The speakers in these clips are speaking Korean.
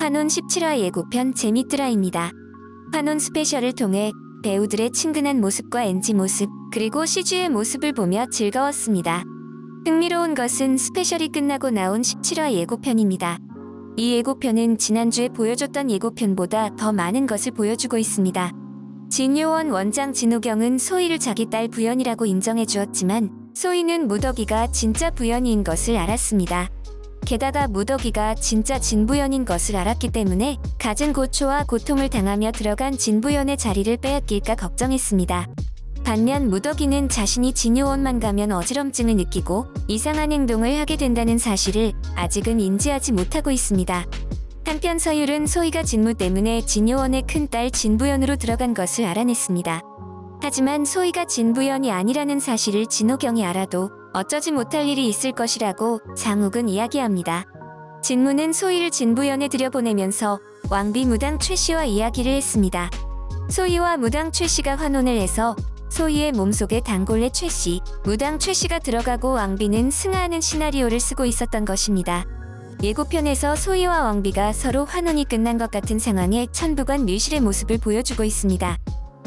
환혼 17화 예고편 재밌드라입니다. 환혼 스페셜을 통해 배우들의 친근한 모습과 NG 모습, 그리고 CG의 모습을 보며 즐거웠습니다. 흥미로운 것은 스페셜이 끝나고 나온 17화 예고편입니다. 이 예고편은 지난주에 보여줬던 예고편보다 더 많은 것을 보여주고 있습니다. 진요원 원장 진호경은 소희를 자기 딸 부연이라고 인정해 주었지만 소희는 무덕이가 진짜 부연이인 것을 알았습니다. 게다가 무덕이가 진짜 진부연인 것을 알았기 때문에 갖은 고초와 고통을 당하며 들어간 진부연의 자리를 빼앗길까 걱정했습니다. 반면 무덕이는 자신이 진요원만 가면 어지럼증을 느끼고 이상한 행동을 하게 된다는 사실을 아직은 인지하지 못하고 있습니다. 한편 서율은 소희가 진무 때문에 진요원의 큰딸 진부연으로 들어간 것을 알아냈습니다. 하지만 소희가 진부연이 아니라는 사실을 진호경이 알아도 어쩌지 못할 일이 있을 것이라고 장욱은 이야기합니다. 진무는 소희를 진부연에 들여보내면서 왕비 무당 최씨와 이야기를 했습니다. 소희와 무당 최씨가 환혼을 해서 소희의 몸속에 단골레 최씨, 무당 최씨가 들어가고 왕비는 승하하는 시나리오를 쓰고 있었던 것입니다. 예고편에서 소희와 왕비가 서로 환혼이 끝난 것 같은 상황에 천부관 밀실의 모습을 보여주고 있습니다.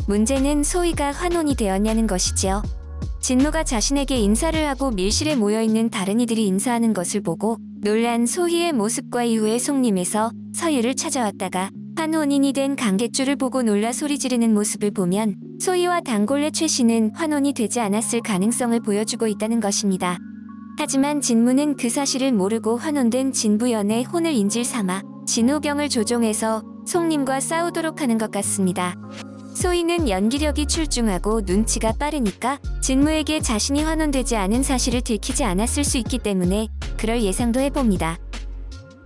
문제는 소희가 환혼이 되었냐는 것이지요. 진무가 자신에게 인사를 하고 밀실에 모여있는 다른 이들이 인사하는 것을 보고 놀란 소희의 모습과 이후에 송림에서 서유를 찾아왔다가 환혼인이 된 강객주를 보고 놀라 소리 지르는 모습을 보면 소희와 단골레 최씨는 환혼이 되지 않았을 가능성을 보여주고 있다는 것입니다. 하지만 진무는 그 사실을 모르고 환혼된 진부연의 혼을 인질 삼아 진호경을 조종해서 송림과 싸우도록 하는 것 같습니다. 소희는 연기력이 출중하고 눈치가 빠르니까 진무에게 자신이 환혼되지 않은 사실을 들키지 않았을 수 있기 때문에 그럴 예상도 해봅니다.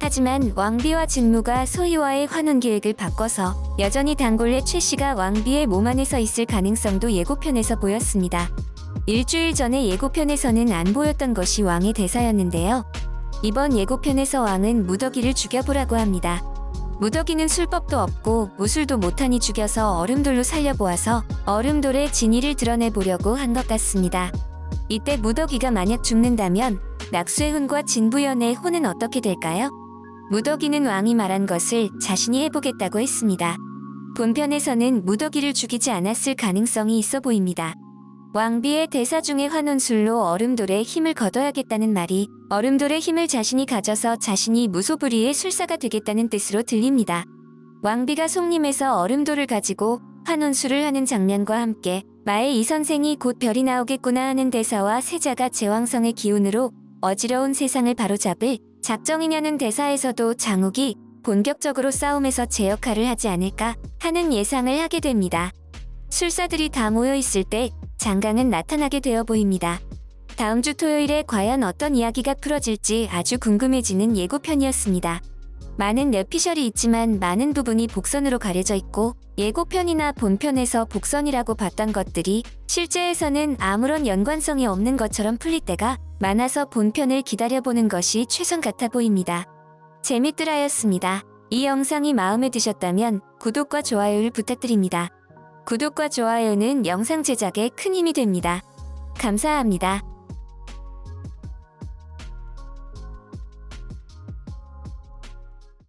하지만 왕비와 진무가 소희와의 환혼 계획을 바꿔서 여전히 단골레 최씨가 왕비의 몸 안에 서 있을 가능성도 예고편에서 보였습니다. 일주일 전에 예고편에서는 안 보였던 것이 왕의 대사였는데요. 이번 예고편에서 왕은 무덕이를 죽여보라고 합니다. 무덕이는 술법도 없고 무술도 못하니 죽여서 얼음돌로 살려보아서 얼음돌의 진위를 드러내보려고 한 것 같습니다. 이때 무덕이가 만약 죽는다면 낙수의 혼과 진부연의 혼은 어떻게 될까요? 무덕이는 왕이 말한 것을 자신이 해보겠다고 했습니다. 본편에서는 무덕이를 죽이지 않았을 가능성이 있어 보입니다. 왕비의 대사 중에 환혼술로 얼음돌에 힘을 거둬야겠다는 말이 얼음돌의 힘을 자신이 가져서 자신이 무소불위의 술사가 되겠다는 뜻으로 들립니다. 왕비가 송림에서 얼음돌을 가지고 환혼술을 하는 장면과 함께 마의 이 선생이 곧 별이 나오겠구나 하는 대사와 세자가 제왕성의 기운으로 어지러운 세상을 바로잡을 작정이냐는 대사에서도 장욱이 본격적으로 싸움에서 제 역할을 하지 않을까 하는 예상을 하게 됩니다. 술사들이 다 모여있을 때 장강은 나타나게 되어 보입니다. 다음 주 토요일에 과연 어떤 이야기가 풀어질지 아주 궁금해지는 예고편이었습니다. 많은 뇌피셜이 있지만 많은 부분이 복선으로 가려져 있고 예고편이나 본편에서 복선이라고 봤던 것들이 실제에서는 아무런 연관성이 없는 것처럼 풀릴 때가 많아서 본편을 기다려보는 것이 최선 같아 보입니다. 재밌드라였습니다. 이 영상이 마음에 드셨다면 구독과 좋아요를 부탁드립니다. 구독과 좋아요는 영상 제작에 큰 힘이 됩니다. 감사합니다.